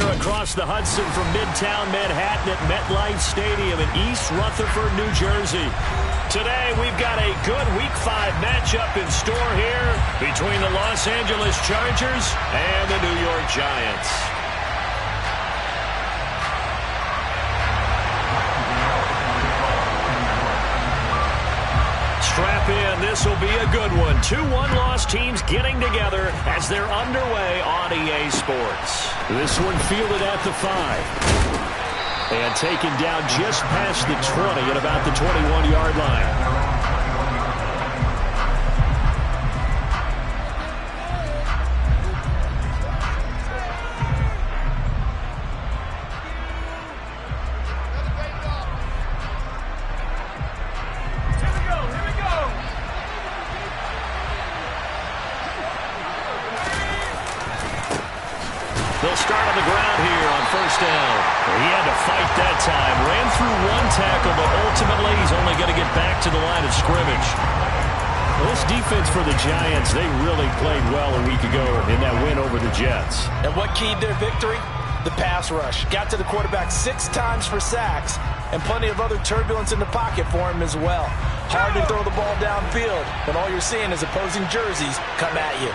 here across the Hudson from Midtown Manhattan at MetLife Stadium in East Rutherford, New Jersey. Today, we've got a good Week 5 matchup in store here between the Los Angeles Chargers and the New York Giants. Strap in. This will be a good one. 2 one-loss teams getting together as they're underway on EA Sports. This one fielded at the 5. And taken down just past the 20 at about the 21-yard line. They'll start on the ground here on first down. He had to fight that time. Ran through one tackle, but ultimately he's only going to get back to the line of scrimmage. Well, this defense for the Giants, they really played well a week ago in that win over the Jets. And what keyed their victory? The pass rush. Got to the quarterback 6 times for sacks, and plenty of other turbulence in the pocket for him as well. Hard to throw the ball downfield when all you're seeing is opposing jerseys come at you.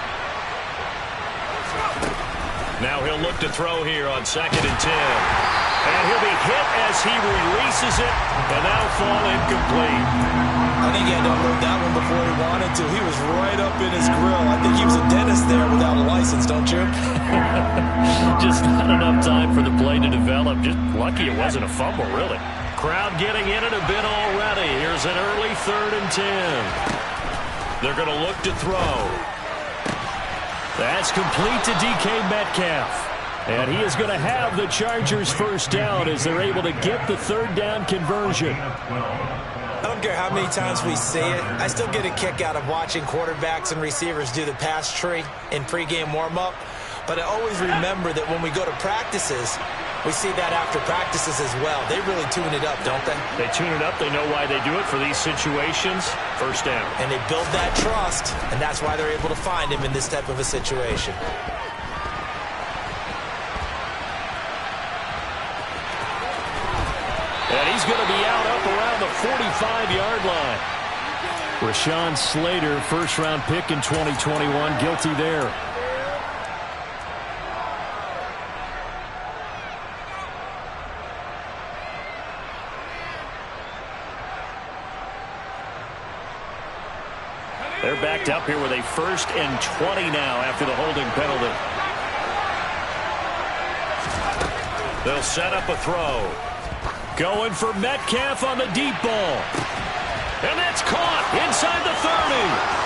Now he'll look to throw here on 2nd and 10. And he'll be hit as he releases it, and that'll fall incomplete. I think he had to unload that one before he wanted to. He was right up in his grill. I think he was a dentist there without a license, don't you? Just not enough time for the play to develop. Just lucky it wasn't a fumble, really. Crowd getting in it a bit already. Here's an early 3rd and 10. They're going to look to throw. That's complete to DK Metcalf. And he is going to have the Chargers first down as they're able to get the 3rd down conversion. I don't care how many times we see it. I still get a kick out of watching quarterbacks and receivers do the pass tree in pregame warm-up. But I always remember that when we go to practices, we see that after practices as well. They really tune it up, don't they? They tune it up. They know why they do it for these situations. First down. And they build that trust, and that's why they're able to find him in this type of a situation. And he's going to be out up around the 45-yard line. Rashawn Slater, first-round pick in 2021, guilty there. They're backed up here with a 1st and 20 now after the holding penalty. They'll set up a throw. Going for Metcalf on the deep ball. And that's caught inside the 30.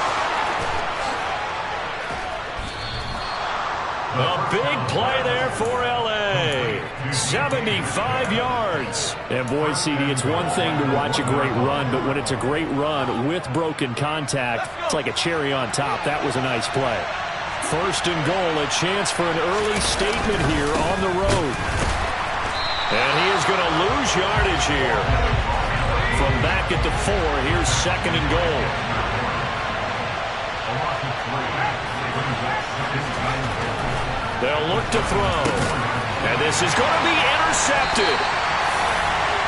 A big play there for L.A. 75 yards. And boy, CD, it's one thing to watch a great run, but when it's a great run with broken contact, it's like a cherry on top. That was a nice play. 1st and goal, a chance for an early statement here on the road. And he is going to lose yardage here. From back at the 4, here's 2nd and goal. They'll look to throw. And this is going to be intercepted.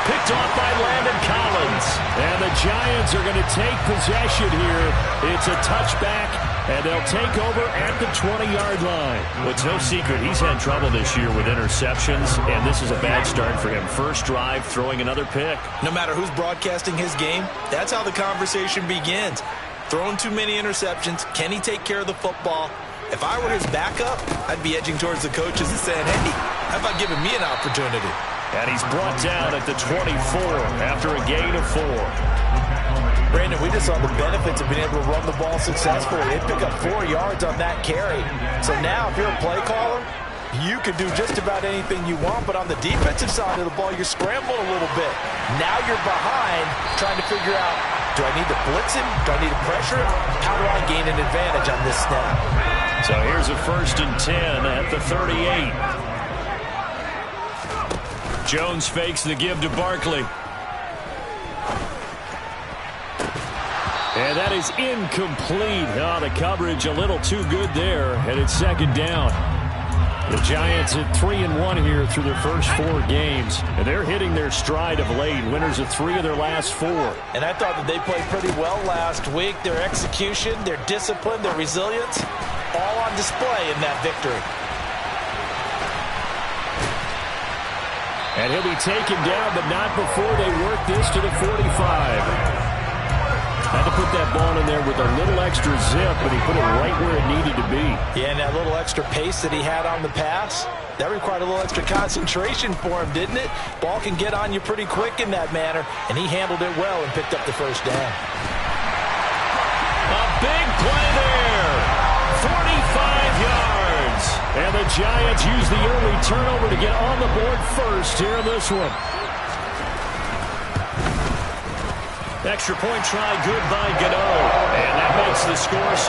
Picked off by Landon Collins. And the Giants are going to take possession here. It's a touchback, and they'll take over at the 20-yard line. Well, it's no secret he's had trouble this year with interceptions, and this is a bad start for him. First drive, throwing another pick. No matter who's broadcasting his game, that's how the conversation begins. Throwing too many interceptions. Can he take care of the football? If I were his backup, I'd be edging towards the coaches and saying, hey, how about giving me an opportunity? And he's brought down at the 24 after a gain of 4. Brandon, we just saw the benefits of being able to run the ball successfully. They pick up 4 yards on that carry. So now, if you're a play caller, you can do just about anything you want, but on the defensive side of the ball, you're scrambling a little bit. Now you're behind, trying to figure out, do I need to blitz him? Do I need to pressure him? How do I gain an advantage on this snap? So here's a 1st and 10 at the 38. Jones fakes the give to Barkley. And that is incomplete. Oh, the coverage a little too good there, and it's 2nd down. The Giants at 3-1 here through their first 4 games, and they're hitting their stride of late. Winners of 3 of their last 4. And I thought that they played pretty well last week. Their execution, their discipline, their resilience, all on display in that victory. And he'll be taken down, but not before they work this to the 45. Had to put that ball in there with a little extra zip, but he put it right where it needed to be. Yeah, and that little extra pace that he had on the pass, that required a little extra concentration for him, didn't it? Ball can get on you pretty quick in that manner, and he handled it well and picked up the first down. A big play there. 45 yards. And the Giants use the early turnover to get on the board first here in this one. Extra point try, good by Gano. And that makes the score 7-0.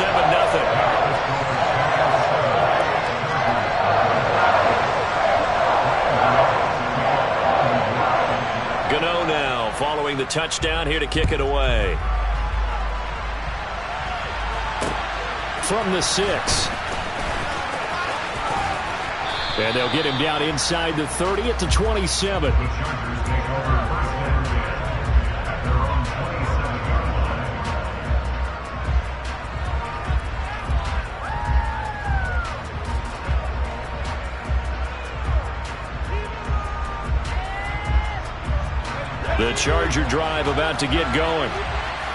Gano now following the touchdown here to kick it away. From the 6. And they'll get him down inside the 30 at the 27. The Charger drive about to get going.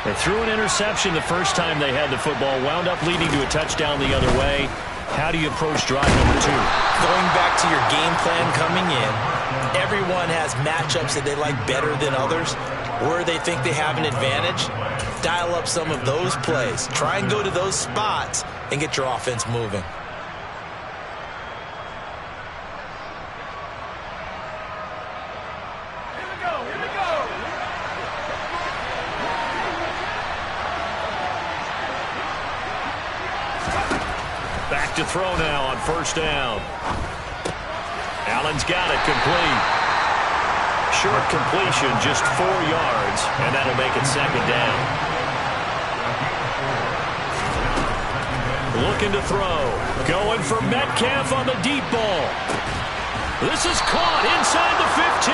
They threw an interception the first time they had the football, wound up leading to a touchdown the other way. How do you approach drive number 2? Going back to your game plan coming in, everyone has matchups that they like better than others. Where they think they have an advantage, dial up some of those plays. Try and go to those spots and get your offense moving. Back to throw now on first down. Allen's got it complete. Short completion, just 4 yards, and that'll make it second down. Looking to throw. Going for Metcalf on the deep ball. This is caught inside the 15.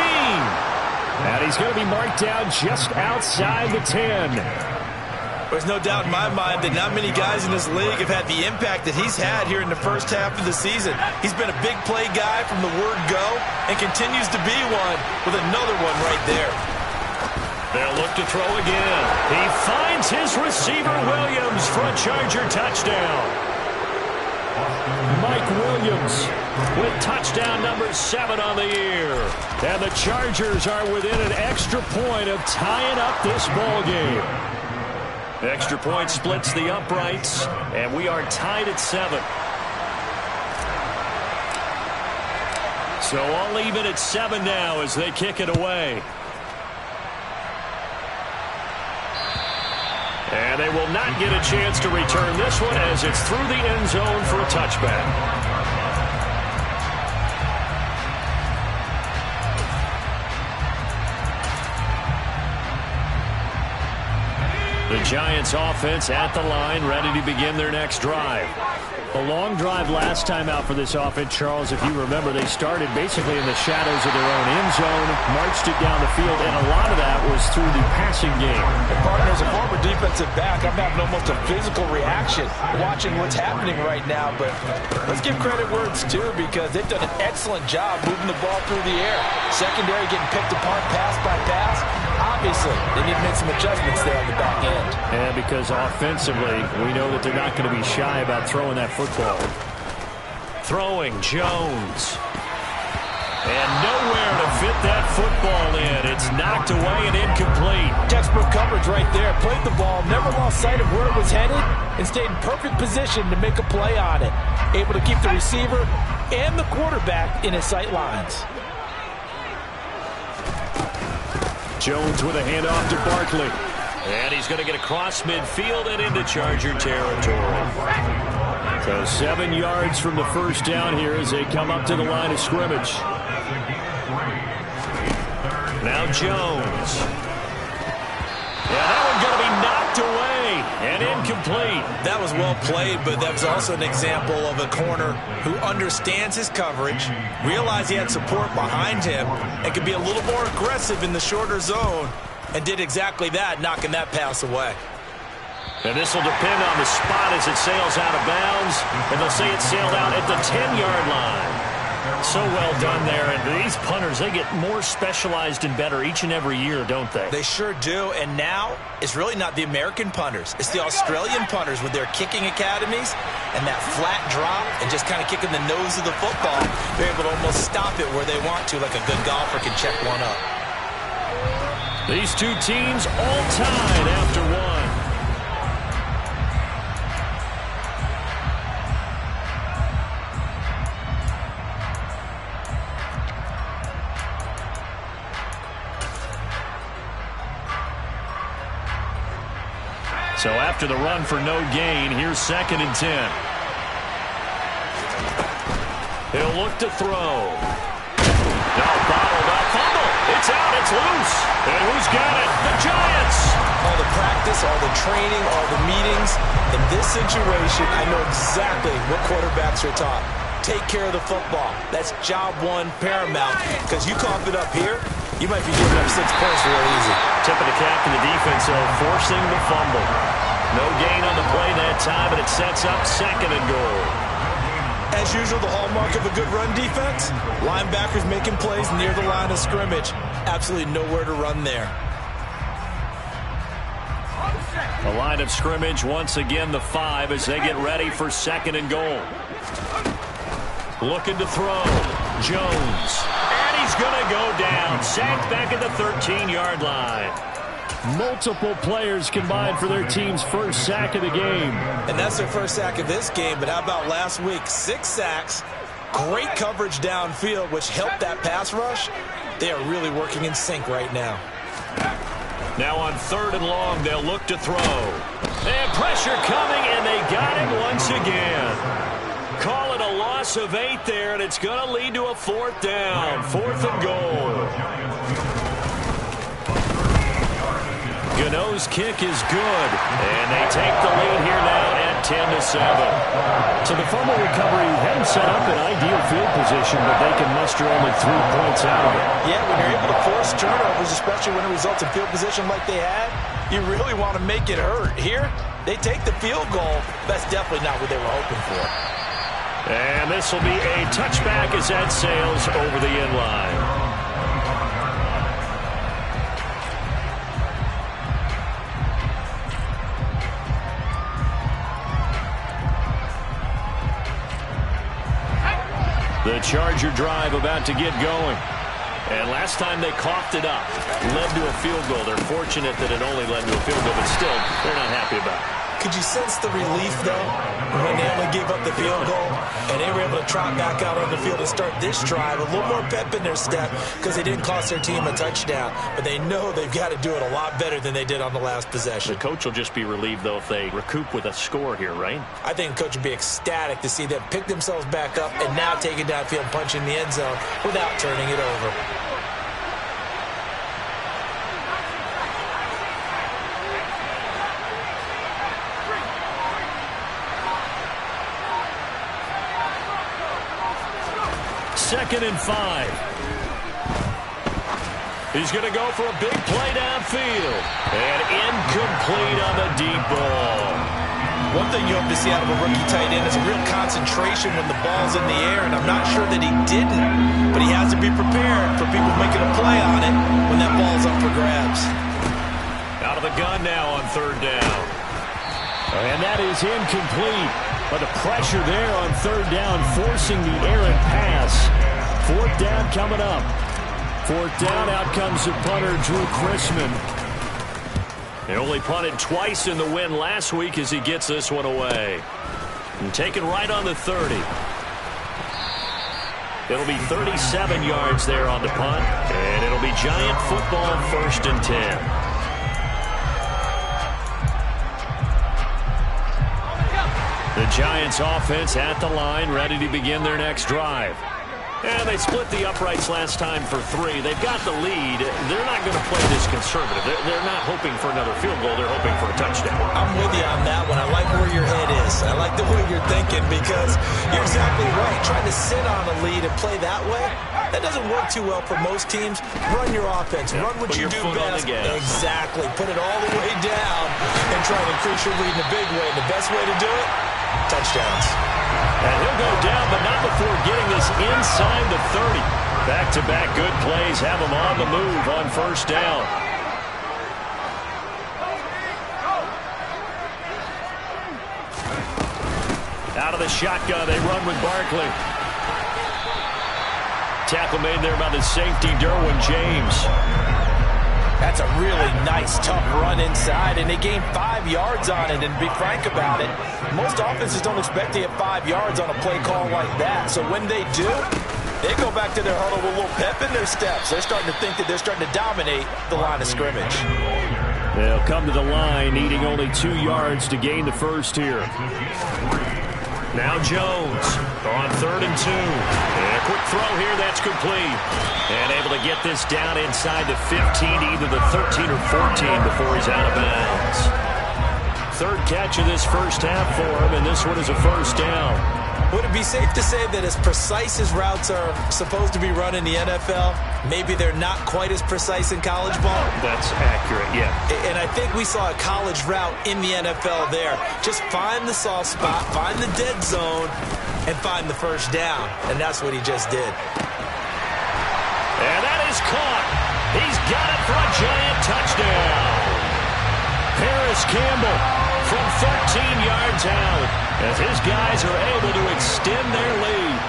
And he's going to be marked down just outside the 10. There's no doubt in my mind that not many guys in this league have had the impact that he's had here in the first half of the season. He's been a big play guy from the word go and continues to be one with another one right there. They'll look to throw again. He finds his receiver Williams for a Charger touchdown. Mike Williams with touchdown number 7 on the year. And the Chargers are within an extra point of tying up this ball game. The extra point splits the uprights, and we are tied at 7. So all even at 7 now as they kick it away. And they will not get a chance to return this one as it's through the end zone for a touchback. The Giants offense at the line, ready to begin their next drive. A long drive last time out for this offense, Charles. If you remember, they started basically in the shadows of their own end zone, marched it down the field, and a lot of that was through the passing game. And partners, a former defensive back, I'm having almost a physical reaction watching what's happening right now. But let's give credit where it's due because they've done an excellent job moving the ball through the air. Secondary getting picked apart pass by pass. Obviously, they need to make some adjustments there on the back end. And because offensively, we know that they're not going to be shy about throwing that football. Throwing Jones. And nowhere to fit that football in. It's knocked away and incomplete. Textbook coverage right there. Played the ball, never lost sight of where it was headed, and stayed in perfect position to make a play on it. Able to keep the receiver and the quarterback in his sight lines. Jones with a handoff to Barkley. And he's going to get across midfield and into Charger territory. So 7 yards from the first down here as they come up to the line of scrimmage. Now Jones. Yeah, that one's going to be knocked away. And incomplete. That was well played, but that was also an example of a corner who understands his coverage, realized he had support behind him, and could be a little more aggressive in the shorter zone, and did exactly that, knocking that pass away. And this will depend on the spot as it sails out of bounds, and they'll say it sailed out at the 10-yard line. So well done there. And these punters, they get more specialized and better each and every year, don't they? They sure do. And now it's really not the American punters. It's the Australian punters with their kicking academies and that flat drop and just kind of kicking the nose of the football. They're able to almost stop it where they want to, like a good golfer can check one up. These two teams all tied after one. So after the run for no gain, here's 2nd and 10. He'll look to throw. Now bottled up. Fumble. It's out. It's loose. And who's got it? The Giants. All the practice, all the training, all the meetings. In this situation, I know exactly what quarterbacks are taught. Take care of the football. That's job one paramount. Because you cough it up here, you might be giving up 6 points real easy. Tip of the cap to the defense, though, forcing the fumble. No gain on the play that time, but it sets up 2nd and goal. As usual, the hallmark of a good run defense, linebackers making plays near the line of scrimmage. Absolutely nowhere to run there. The line of scrimmage, once again, the 5 as they get ready for 2nd and goal. Looking to throw. Jones. And he's going to go down. Sacked back at the 13-yard line. Multiple players combined for their team's first sack of the game. And that's their first sack of this game, but how about last week? 6 sacks, great coverage downfield, which helped that pass rush. They are really working in sync right now. Now on 3rd and long, they'll look to throw. And pressure coming, and they got it once again. Call it a loss of 8 there, and it's going to lead to a 4th down. 4th and goal. Gano's kick is good, and they take the lead here now at 10-7. So the fumble recovery had them set up in ideal field position, but they can muster only 3 points out of it. Yeah, when you're able to force turnovers, especially when it results in field position like they had, you really want to make it hurt. Here, they take the field goal. That's definitely not what they were hoping for. And this will be a touchback as that sails over the end line. The Charger drive about to get going. And last time they coughed it up, led to a field goal. They're fortunate that it only led to a field goal, but still, they're not happy about it. Could you sense the relief, though, when they only gave up the field goal and they were able to trot back out on the field and start this drive? A little more pep in their step because they didn't cost their team a touchdown. But they know they've got to do it a lot better than they did on the last possession. The coach will just be relieved, though, if they recoup with a score here, right? I think the coach would be ecstatic to see them pick themselves back up and now take it downfield and punch in the end zone without turning it over. Second and 5. He's going to go for a big play downfield. And incomplete on the deep ball. One thing you hope to see out of a rookie tight end is a real concentration when the ball's in the air, and I'm not sure that he didn't, but he has to be prepared for people making a play on it when that ball's up for grabs. Out of the gun now on 3rd down. And that is incomplete. But the pressure there on 3rd down, forcing the errant pass. 4th down coming up. 4th down, out comes the punter, Drew Chrisman. He only punted twice in the win last week as he gets this one away. And taken right on the 30. It'll be 37 yards there on the punt. And it'll be Giant football, 1st and 10. The Giants offense at the line, ready to begin their next drive. And they split the uprights last time for 3. They've got the lead. They're not going to play this conservative. They're not hoping for another field goal. They're hoping for a touchdown. I'm with you on that one. I like where your head is. I like the way you're thinking because you're exactly right. Trying to sit on a lead and play that way, that doesn't work too well for most teams. Run your offense. Run what you do best. Exactly. Put it all the way down and try to increase your lead in a big way. The best way to do it, touchdowns. And he'll go down, but not before getting this inside the 30. Back-to-back good plays have him on the move on first down. Out of the shotgun, they run with Barkley. Tackle made there by the safety, Derwin James. That's a really nice, tough run inside, and they gained 5 yards on it. And to be frank about it, most offenses don't expect to get 5 yards on a play call like that. So when they do, they go back to their huddle with a little pep in their steps. They're starting to think that they're starting to dominate the line of scrimmage. They'll come to the line, needing only 2 yards to gain the first here. Now Jones on 3rd and 2. And a quick throw here, that's complete. And able to get this down inside the 15, either the 13 or 14 before he's out of bounds. 3rd catch of this first half for him, and this one is a first down. Would it be safe to say that as precise as routes are supposed to be run in the NFL, maybe they're not quite as precise in college ball? That's accurate, yeah. And I think we saw a college route in the NFL there. Just find the soft spot, find the dead zone, and find the first down. And that's what he just did. And that is caught. He's got it for a giant touchdown. Paris Campbell from 13 yards out as his guys are able to extend their lead.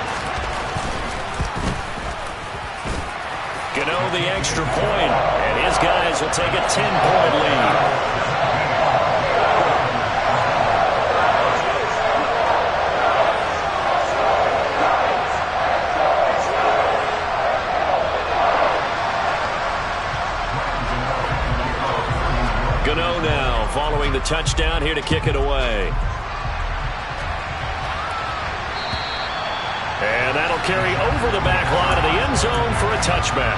Gano the extra point, and his guys will take a 10-point lead. Gano now following the touchdown here to kick it away. And that'll carry over the back line of the end zone for a touchback.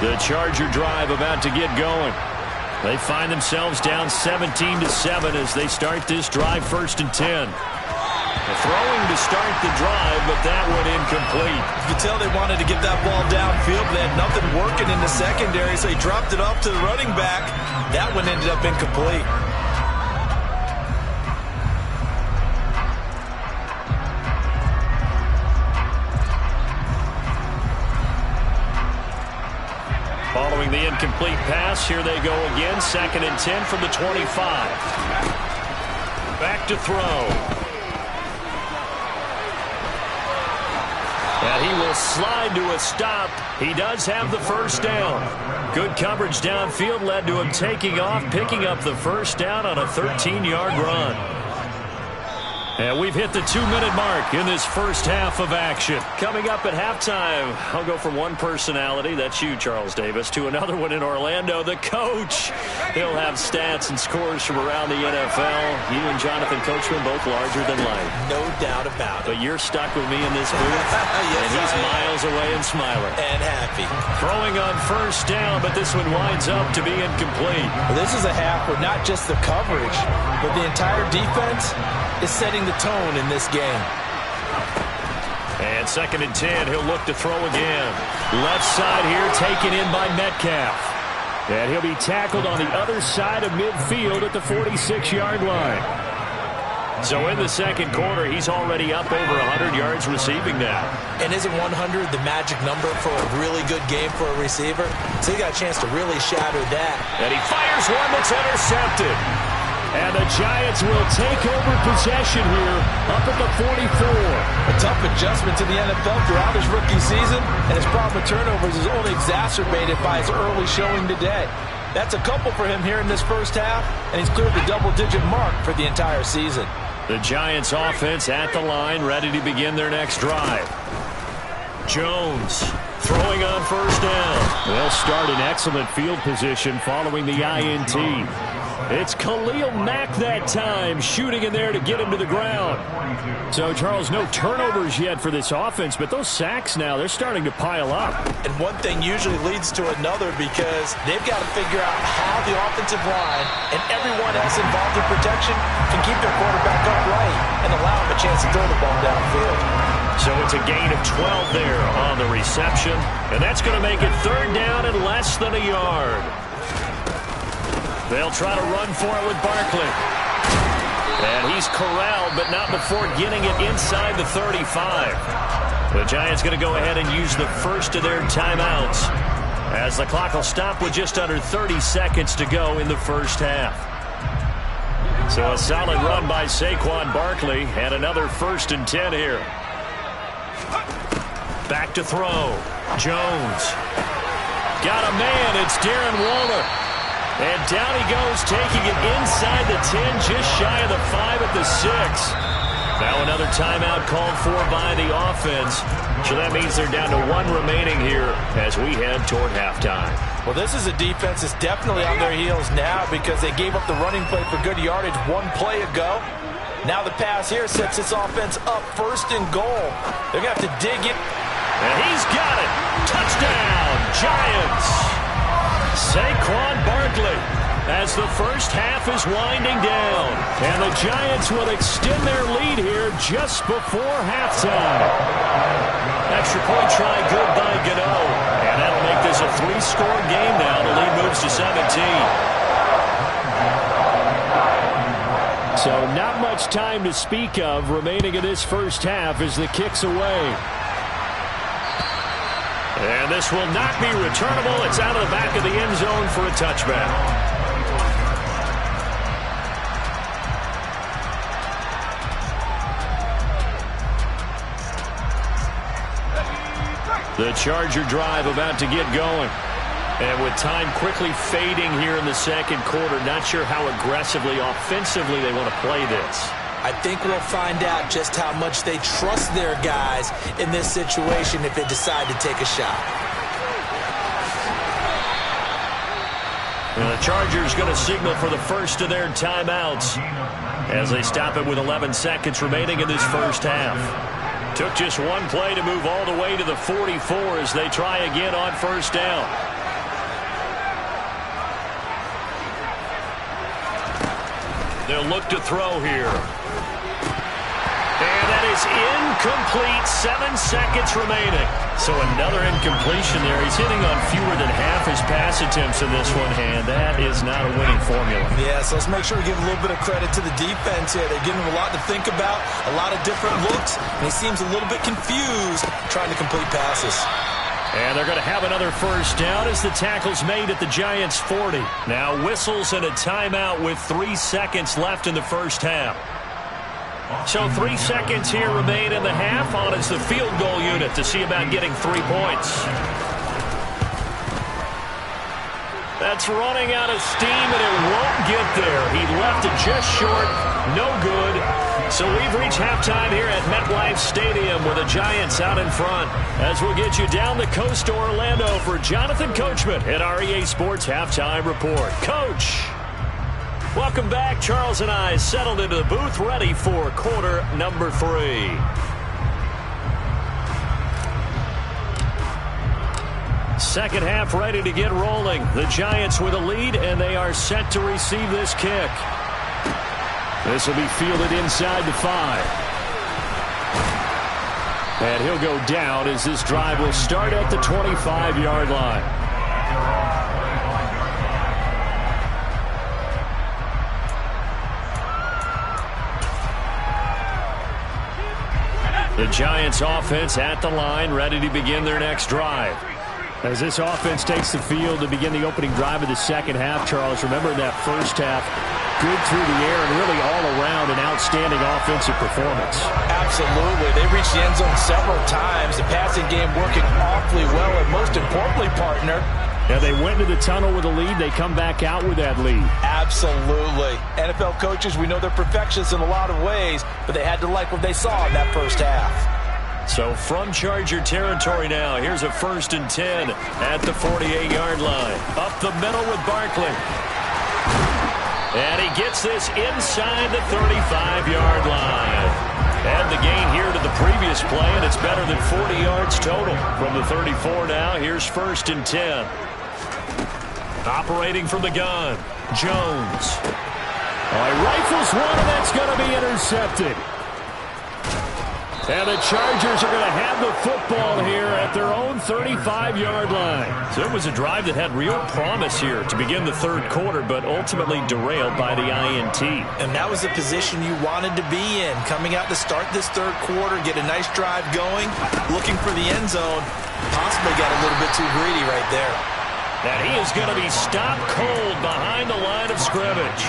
The Charger drive about to get going. They find themselves down 17-7 as they start this drive, 1st and 10. Throwing to start the drive, but that one incomplete. You could tell they wanted to get that ball downfield, but they had nothing working in the secondary, so he dropped it off to the running back. That one ended up incomplete. Following the incomplete pass, here they go again, 2nd and 10 from the 25. Back to throw. And he will slide to a stop. He does have the first down. Good coverage downfield led to him taking off, picking up the first down on a 13-yard run. And we've hit the 2-minute mark in this first half of action. Coming up at halftime, I'll go from one personality, that's you, Charles Davis, to another one in Orlando, the coach. He'll have stats and scores from around the NFL. You and Jonathan Coachman both larger than life. No doubt about it. But you're stuck with me in this booth, yes, and he's miles away and smiling. And happy. Throwing on first down, but this one winds up to be incomplete. Well, this is a half where not just the coverage, but the entire defense is setting the tone in this game. And 2nd and 10, he'll look to throw again. Left side here taken in by Metcalf. And he'll be tackled on the other side of midfield at the 46-yard line. So in the second quarter, he's already up over 100 yards receiving now. And isn't 100 the magic number for a really good game for a receiver? So he got a chance to really shatter that. And he fires one that's intercepted. And the Giants will take over possession here up at the 44. A tough adjustment to the NFL throughout his rookie season, and his problem with turnovers is only exacerbated by his early showing today. That's a couple for him here in this first half, and he's cleared the double-digit mark for the entire season. The Giants offense at the line, ready to begin their next drive. Jones throwing on first down. They'll start in excellent field position following the INT. It's Khalil Mack that time, shooting in there to get him to the ground. So, Charles, no turnovers yet for this offense, but those sacks now, they're starting to pile up. And one thing usually leads to another because they've got to figure out how the offensive line and everyone else involved in protection can keep their quarterback upright and allow him a chance to throw the ball downfield. So it's a gain of 12 there on the reception, and that's going to make it third down and less than a yard. They'll try to run for it with Barkley. And he's corralled, but not before getting it inside the 35. The Giants going to go ahead and use the first of their timeouts as the clock will stop with just under 30 seconds to go in the first half. So a solid run by Saquon Barkley and another 1st and 10 here. Back to throw. Jones. Got a man. It's Darren Waller. And down he goes, taking it inside the 10, just shy of the 5 at the 6. Now another timeout called for by the offense. So that means they're down to 1 remaining here as we head toward halftime. Well, this is a defense that's definitely on their heels now because they gave up the running play for good yardage 1 play ago. Now the pass here sets this offense up 1st and goal. They're going to have to dig it. And he's got it. Touchdown, Giants. Saquon Barkley as the first half is winding down. And the Giants will extend their lead here just before halftime. Extra point try good by Gano. And that'll make this a 3-score game now. The lead moves to 17. So not much time to speak of remaining in this first half as the kick's away. And this will not be returnable. It's out of the back of the end zone for a touchback. The Charger drive about to get going. And with time quickly fading here in the second quarter, not sure how aggressively, offensively they want to play this. I think we'll find out just how much they trust their guys in this situation if they decide to take a shot. And the Chargers going to signal for the first of their timeouts as they stop it with 11 seconds remaining in this first half. Took just 1 play to move all the way to the 44 as they try again on first down. They'll look to throw here. And that is incomplete. 7 seconds remaining. So another incompletion there. He's hitting on fewer than half his pass attempts in this one, and that is not a winning formula. Yeah, so let's make sure we give a little bit of credit to the defense here. They're giving him a lot to think about, a lot of different looks, and he seems a little bit confused trying to complete passes. And they're going to have another first down as the tackle's made at the Giants' 40. Now whistles and a timeout with 3 seconds left in the first half. So 3 seconds here remain in the half. On is the field goal unit to see about getting 3 points. That's running out of steam, and it won't get there. He left it just short. No good. So we've reached halftime here at MetLife Stadium with the Giants out in front. As we'll get you down the coast to Orlando for Jonathan Coachman at our EA Sports Halftime Report. Coach, welcome back. Charles and I settled into the booth ready for quarter number 3. Second half ready to get rolling. The Giants with a lead, and they are set to receive this kick. This will be fielded inside the 5. And he'll go down as this drive will start at the 25-yard line. The Giants offense at the line, ready to begin their next drive. As this offense takes the field to begin the opening drive of the second half, Charles, remember that first half, good through the air and really all around an outstanding offensive performance. Absolutely. They reached the end zone several times. The passing game working awfully well, and most importantly, partner, yeah, they went to the tunnel with a lead. They come back out with that lead. Absolutely. NFL coaches, we know they're perfectionists in a lot of ways, but they had to like what they saw in that first half. So from Charger territory now, here's a 1st and 10 at the 48-yard line. Up the middle with Barkley. And he gets this inside the 35-yard line. And the gain here to the previous play, and it's better than 40 yards total. From the 34 now, here's 1st and 10. Operating from the gun, Jones. He rifles one, and that's going to be intercepted. And the Chargers are going to have the football here at their own 35-yard line. So it was a drive that had real promise here to begin the third quarter, but ultimately derailed by the INT. And that was the position you wanted to be in. Coming out to start this third quarter, get a nice drive going, looking for the end zone. Possibly got a little bit too greedy right there. And he is going to be stopped cold behind the line of scrimmage.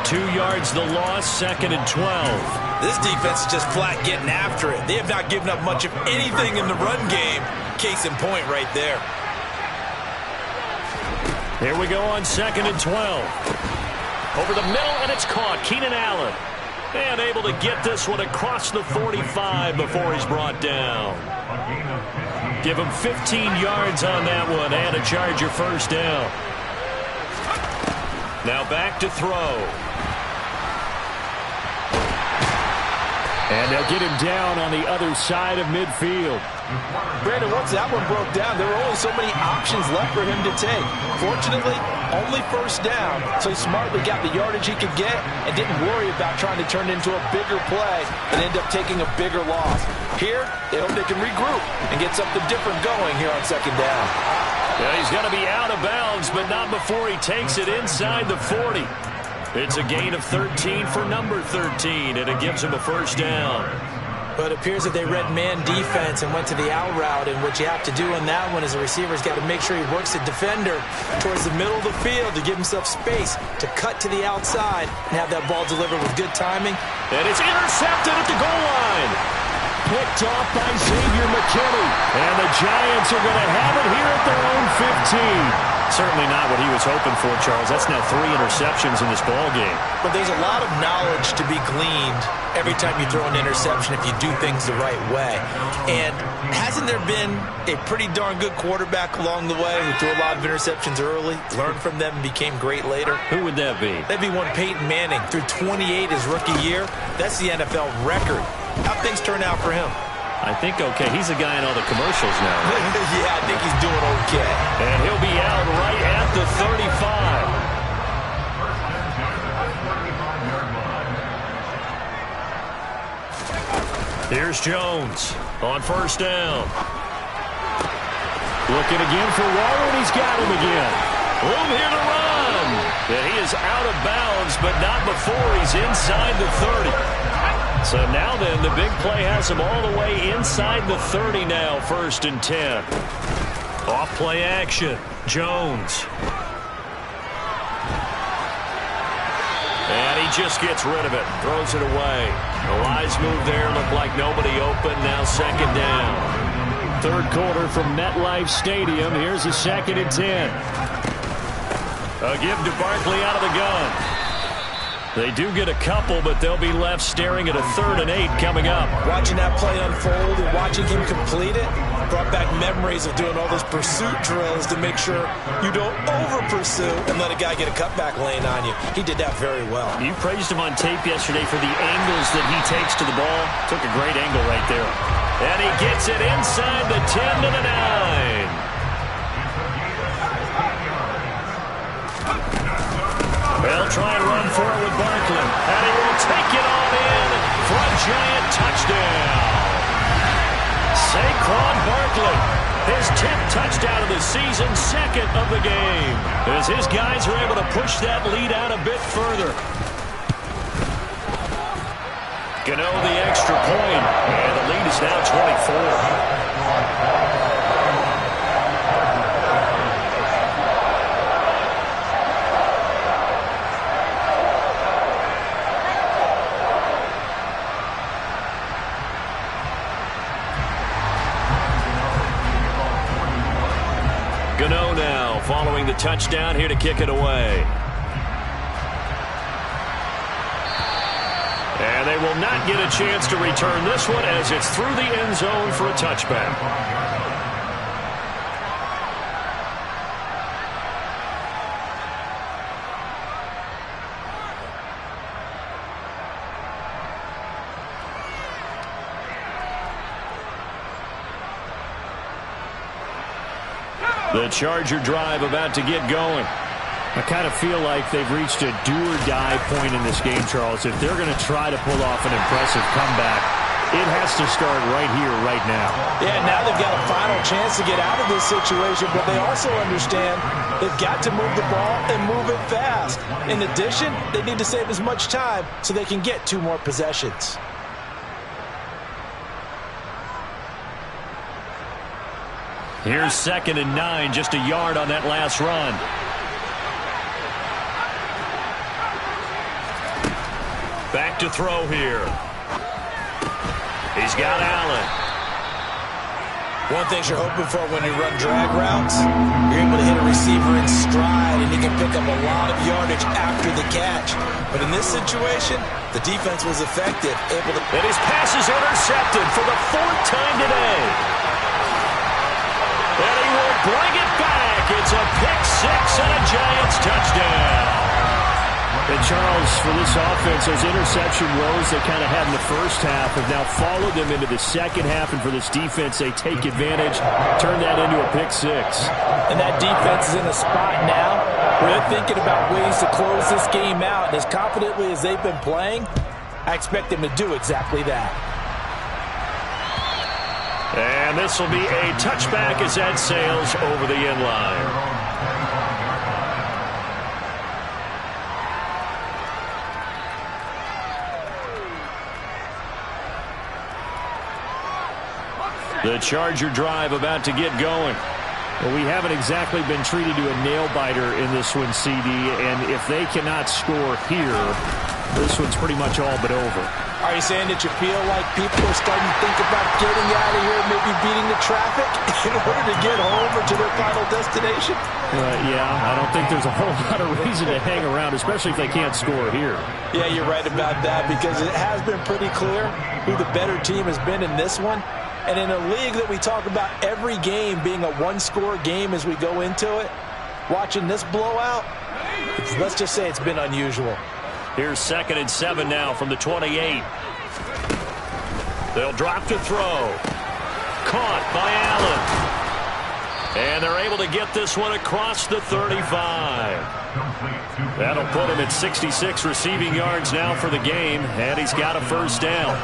2 yards the loss, 2nd and 12. This defense is just flat getting after it. They have not given up much of anything in the run game. Case in point right there. Here we go on 2nd and 12. Over the middle, and it's caught. Keenan Allen. And able to get this one across the 45 before he's brought down. Give him 15 yards on that one and a Charger first down. Now back to throw. And they'll get him down on the other side of midfield. Brandon, once that one broke down, there were only so many options left for him to take. Fortunately, only first down, so he smartly got the yardage he could get and didn't worry about trying to turn it into a bigger play and end up taking a bigger loss. Here, they hope they can regroup and get something different going here on 2nd down. Yeah, he's going to be out of bounds, but not before he takes it inside the 40. It's a gain of 13 for number 13, and it gives him a first down. But it appears that they read man defense and went to the out route, and what you have to do on that one is the receiver's got to make sure he works the defender towards the middle of the field to give himself space to cut to the outside and have that ball delivered with good timing. And it's intercepted at the goal line. Picked off by Xavier McKinney. And the Giants are going to have it here at their own 15. Certainly not what he was hoping for, Charles. That's now 3 interceptions in this ball game. But there's a lot of knowledge to be gleaned every time you throw an interception if you do things the right way. And hasn't there been a pretty darn good quarterback along the way who threw a lot of interceptions early, learned from them, and became great later? Who would that be? That'd be one Peyton Manning. Threw 28 his rookie year. That's the NFL record. How'd things turn out for him? I think okay. He's a guy in all the commercials now. Right? Yeah, I think he's doing okay. And he'll be out right at the 35. Here's Jones on first down. Looking again for Waller, and he's got him again. Room here to run. And he is out of bounds, but not before he's inside the 30. So now then, the big play has him all the way inside the 30 now, 1st and 10. Off play action, Jones. And he just gets rid of it, throws it away. The wise move there, looked like nobody open, now 2nd down. Third quarter from MetLife Stadium, here's a 2nd and 10. A give to Barkley out of the gun. They do get a couple, but they'll be left staring at a 3rd and 8 coming up. Watching that play unfold and watching him complete it brought back memories of doing all those pursuit drills to make sure you don't over-pursue and let a guy get a cutback lane on you. He did that very well. You praised him on tape yesterday for the angles that he takes to the ball. Took a great angle right there. And he gets it inside the 10 to the 9. They'll try and run for it with Barkley. And he will take it on in for a giant touchdown. Saquon Barkley, his 10th touchdown of the season, 2nd of the game. As his guys are able to push that lead out a bit further. Gano the extra point. And the lead is now 24. Gano now following the touchdown here to kick it away. And they will not get a chance to return this one as it's through the end zone for a touchback. The Charger drive about to get going. I kind of feel like they've reached a do-or-die point in this game, Charles. If they're going to try to pull off an impressive comeback, it has to start right here, right now. Yeah, now they've got a final chance to get out of this situation, but they also understand they've got to move the ball and move it fast. In addition, they need to save as much time so they can get 2 more possessions. Here's 2nd and 9, just a yard on that last run. Back to throw here. He's got Allen. One thing you're hoping for when you run drag routes, you're able to hit a receiver in stride, and he can pick up a lot of yardage after the catch. But in this situation, the defense was effective, able to... And his pass is intercepted for the 4th time today. And he will bring it back. It's a pick 6 and a Giants touchdown. And Charles, for this offense, those interception woes they kind of had in the first half have now followed them into the second half. And for this defense, they take advantage, turn that into a pick 6. And that defense is in a spot now where they're thinking about ways to close this game out. And as confidently as they've been playing, I expect them to do exactly that. And this will be a touchback as that sails over the end line. The Charger drive about to get going. Well, we haven't exactly been treated to a nail-biter in this one, CD, and if they cannot score here, this one's pretty much all but over. Are you saying that you feel like people are starting to think about getting out of here, maybe beating the traffic in order to get home or to their final destination? Yeah, I don't think there's a whole lot of reason to hang around, especially if they can't score here. Yeah, you're right about that, because it has been pretty clear who the better team has been in this one. And in a league that we talk about every game being a one-score game as we go into it, watching this blowout, let's just say it's been unusual. Here's 2nd and 7 now from the 28. They'll drop to throw. Caught by Allen. And they're able to get this one across the 35. That'll put him at 66 receiving yards now for the game, and he's got a first down.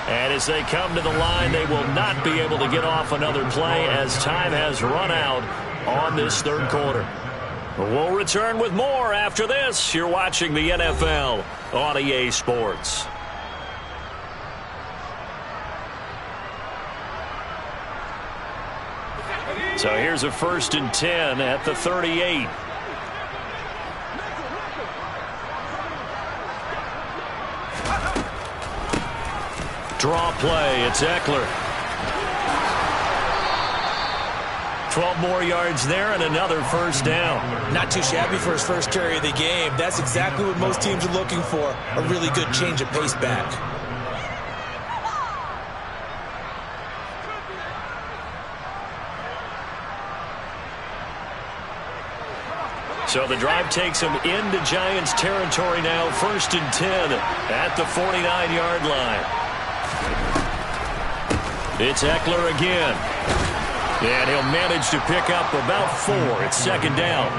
And as they come to the line, they will not be able to get off another play as time has run out on this 3rd quarter. We'll return with more after this. You're watching the NFL on EA Sports. So here's a 1st and 10 at the 38. Draw play, it's Eckler. 12 more yards there and another first down. Not too shabby for his first carry of the game. That's exactly what most teams are looking for, a really good change of pace back. So the drive takes him into Giants territory now, 1st and 10 at the 49-yard line. It's Eckler again. And he'll manage to pick up about 4. It's 2nd down.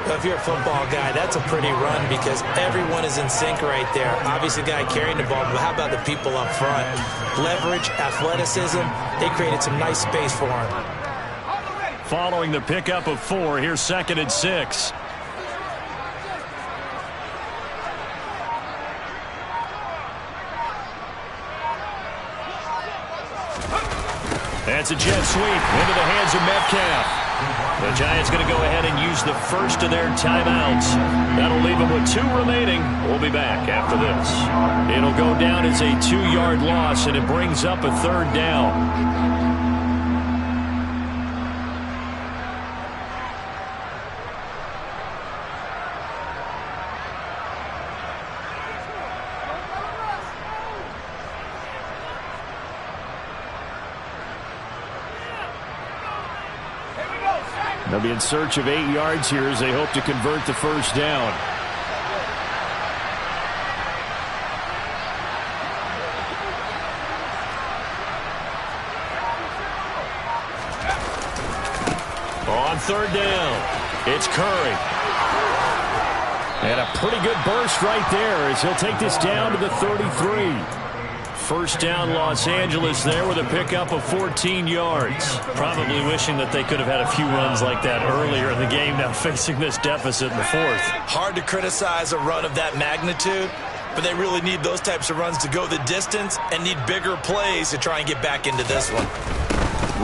Well, if you're a football guy, that's a pretty run because everyone is in sync right there. Obviously, the guy carrying the ball, but how about the people up front? Leverage, athleticism, they created some nice space for him. Following the pickup of 4, here's 2nd and 6. That's a jet sweep into the hands of Metcalf. The Giants going to go ahead and use the first of their timeouts. That'll leave them with 2 remaining. We'll be back after this. It'll go down as a 2-yard loss, and it brings up a 3rd down. They'll be in search of 8 yards here as they hope to convert the first down. third down. It's Curry. And a pretty good burst right there as he'll take this down to the 33. First down, Los Angeles there with a pickup of 14 yards. Probably wishing that they could have had a few runs like that earlier in the game, now facing this deficit in the fourth. Hard to criticize a run of that magnitude, but they really need those types of runs to go the distance and need bigger plays to try and get back into this one.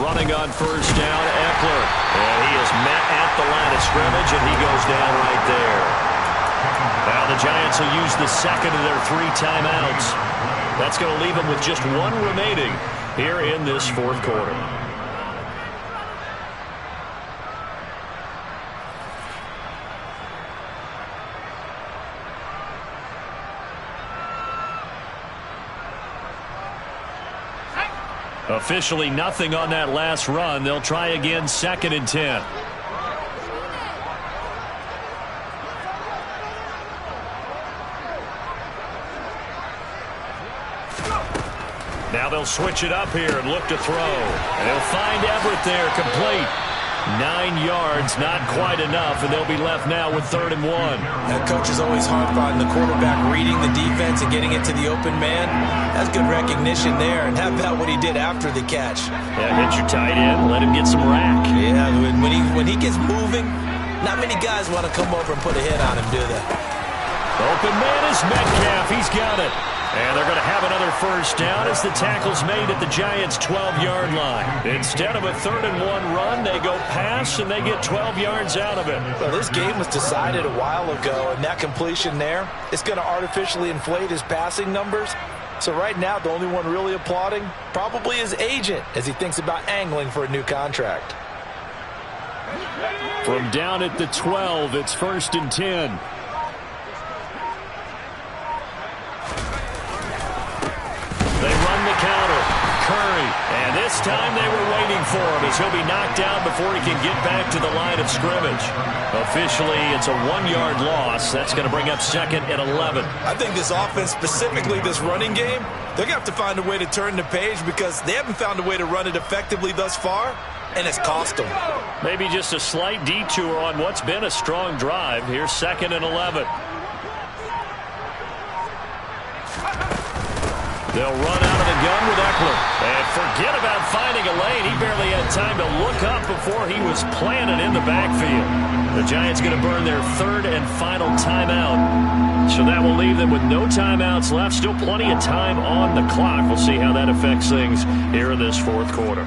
Running on first down, Eckler. And he is met at the line of scrimmage, and he goes down right there. Now the Giants will use the second of their 3 timeouts. That's going to leave them with just 1 remaining here in this fourth quarter. Officially nothing on that last run. They'll try again, 2nd and 10. Now they'll switch it up here and look to throw. And they'll find Everett there, complete. 9 yards, not quite enough, and they'll be left now with 3rd and 1. That coach is always hard on the quarterback, reading the defense and getting it to the open man. That's good recognition there, and how about what he did after the catch? Yeah, hit your tight end, let him get some rack. Yeah, when he gets moving, not many guys want to come over and put a hit on him, do they? Open man is Metcalf. He's got it. And they're going to have another first down as the tackle's made at the Giants' 12-yard line. Instead of a 3rd and 1 run, they go pass, and they get 12 yards out of it. Well, this game was decided a while ago, and that completion there is going to artificially inflate his passing numbers. So right now, the only one really applauding probably his agent as he thinks about angling for a new contract. From down at the 12, it's 1st and 10. They run the counter. Curry. And this time they were waiting for him as he'll be knocked down before he can get back to the line of scrimmage. Officially, it's a 1-yard loss. That's going to bring up 2nd and 11. I think this offense, specifically this running game, they're going to have to find a way to turn the page because they haven't found a way to run it effectively thus far, and it's cost them. Maybe just a slight detour on what's been a strong drive. Here's 2nd and 11. They'll run out of the gun with Eckler. And forget about finding a lane. He barely had time to look up before he was planted in the backfield. The Giants going to burn their 3rd and final timeout. So that will leave them with no timeouts left. Still plenty of time on the clock. We'll see how that affects things here in this fourth quarter.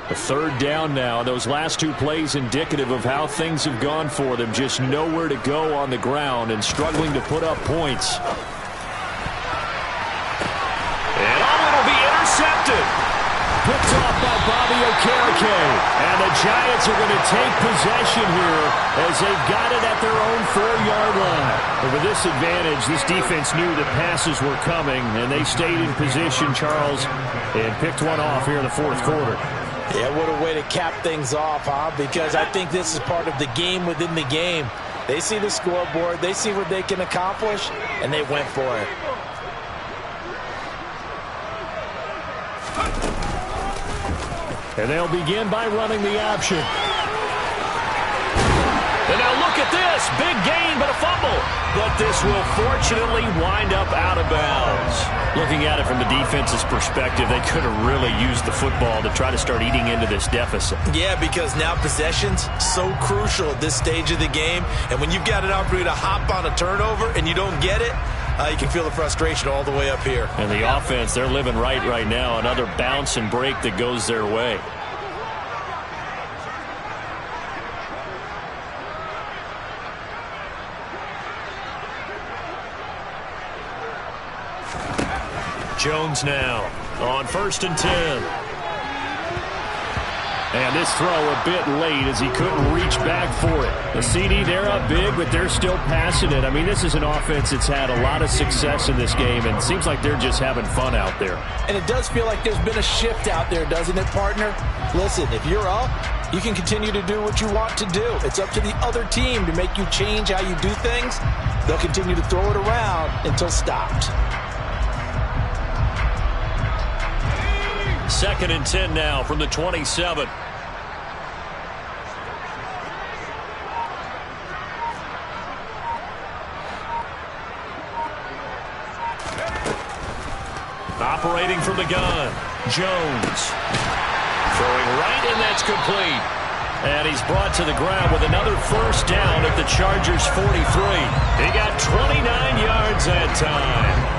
A 3rd down now. Those last 2 plays indicative of how things have gone for them. Just nowhere to go on the ground and struggling to put up points. And it'll be intercepted. Picked off by Bobby Okereke. And the Giants are going to take possession here as they've got it at their own 4-yard line. And with this advantage, this defense knew that passes were coming, and they stayed in position, Charles, and picked one off here in the fourth quarter. Yeah, what a way to cap things off, huh? Because I think this is part of the game within the game. They see the scoreboard, they see what they can accomplish, and they went for it. And they'll begin by running the option. And now look at this. Big gain, but a fumble. But this will fortunately wind up out of bounds. Looking at it from the defense's perspective, they could have really used the football to try to start eating into this deficit. Yeah, because now possession's so crucial at this stage of the game. And when you've got an opportunity to hop on a turnover and you don't get it, you can feel the frustration all the way up here. And the offense, they're living right now. Another bounce and break that goes their way. Jones now on 1st and 10. And this throw a bit late as he couldn't reach back for it. The CD, they're up big, but they're still passing it. I mean, this is an offense that's had a lot of success in this game, and it seems like they're just having fun out there. And it does feel like there's been a shift out there, doesn't it, partner? Listen, if you're up, you can continue to do what you want to do. It's up to the other team to make you change how you do things. They'll continue to throw it around until stopped. 2nd and 10 now from the 27. Operating from the gun, Jones. Throwing right, and that's complete. And he's brought to the ground with another first down at the Chargers' 43. He got 29 yards that time.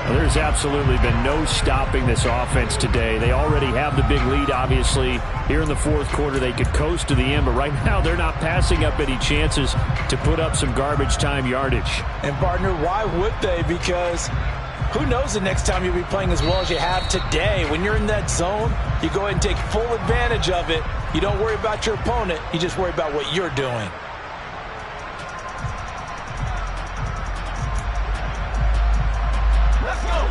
Well, there's absolutely been no stopping this offense today. They already have the big lead, obviously. Here in the fourth quarter, they could coast to the end, but right now they're not passing up any chances to put up some garbage time yardage. And, partner, why would they? Because who knows the next time you'll be playing as well as you have today. When you're in that zone, you go ahead and take full advantage of it. You don't worry about your opponent. You just worry about what you're doing. Let's go.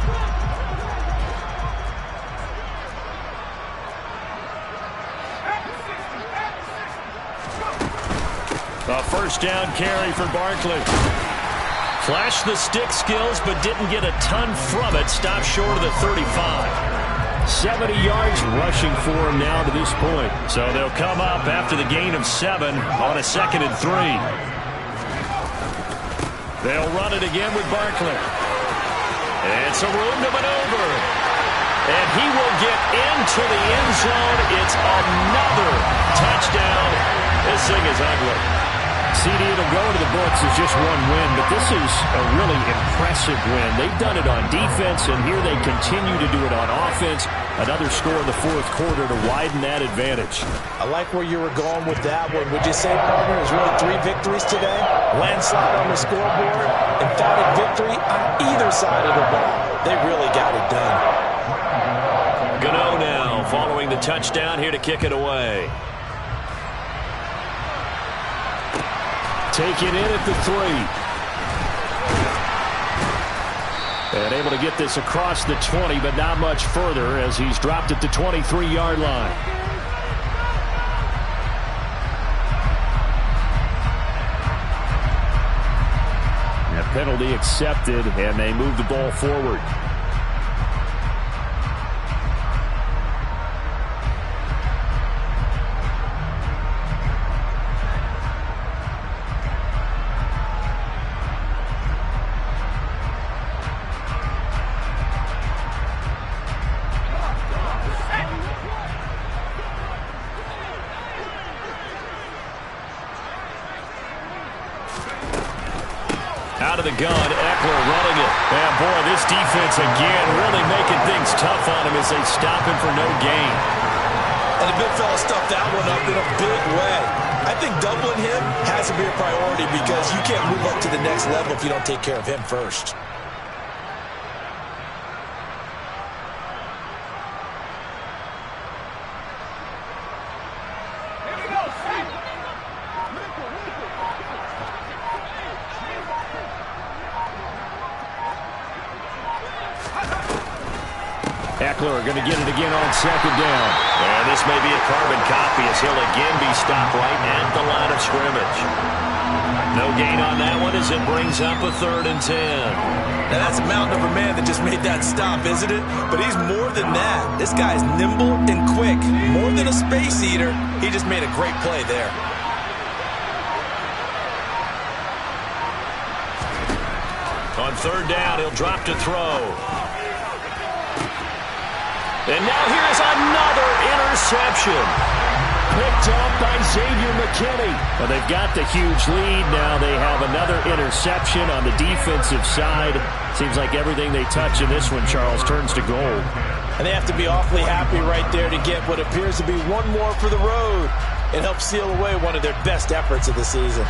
A first down carry for Barkley. Flashed the stick skills, but didn't get a ton from it. Stopped short of the 35. 70 yards rushing for him now to this point. So they'll come up after the gain of 7 on a 2nd and 3. They'll run it again with Barkley. It's a room to maneuver. And he will get into the end zone. It's another touchdown. This thing is ugly. CD, it'll go into the books as just one win, but this is a really impressive win. They've done it on defense, and here they continue to do it on offense. Another score in the fourth quarter to widen that advantage. I like where you were going with that one. Would you say, partner, there's really 3 victories today? Landslide on the scoreboard, emphatic victory on either side of the ball. They really got it done. Gano now following the touchdown here to kick it away. Taken in at the 3. And able to get this across the 20, but not much further as he's dropped at the 23-yard line. A penalty accepted, and they move the ball forward. Out of the gun, Eckler running it. And boy, this defense again really making things tough on him as they stop him for no gain. And the big fella stuffed that one up in a big way. I think doubling him has to be a priority because you can't move up to the next level if you don't take care of him first. Eckler going to get it again on 2nd down. And this may be a carbon copy as he'll again be stopped right at the line of scrimmage. No gain on that one as it brings up a 3rd and 10. Now that's a mountain of a man that just made that stop, isn't it? But he's more than that. This guy's nimble and quick. More than a space eater. He just made a great play there. On 3rd down, he'll drop to throw. And now here's another interception. Picked up by Xavier McKinney. Well, they've got the huge lead. Now they have another interception on the defensive side. Seems like everything they touch in this one, Charles, turns to gold. And they have to be awfully happy right there to get what appears to be one more for the road and help seal away one of their best efforts of the season.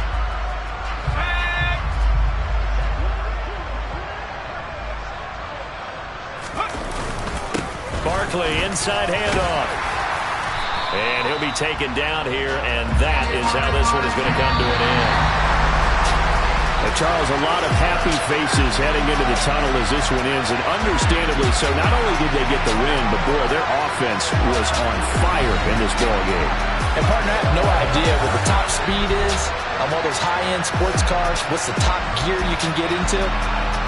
Barkley, inside handoff. And he'll be taken down here, and that is how this one is going to come to an end. And Charles, a lot of happy faces heading into the tunnel as this one ends, and understandably so. Not only did they get the win, but boy, their offense was on fire in this ball game. And partner, I have no idea what the top speed is on one of those high-end sports cars. What's the top gear you can get into?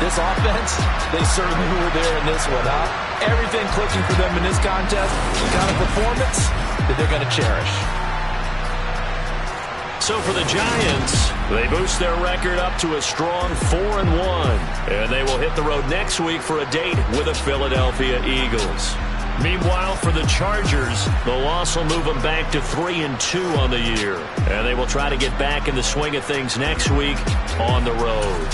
This offense, they certainly were there in this one, huh? everything clicking for them in this contest. The kind of performance that they're going to cherish. So for the Giants, they boost their record up to a strong 4-1. And they will hit the road next week for a date with the Philadelphia Eagles. Meanwhile, for the Chargers, the loss will move them back to 3-2 on the year. And they will try to get back in the swing of things next week on the road.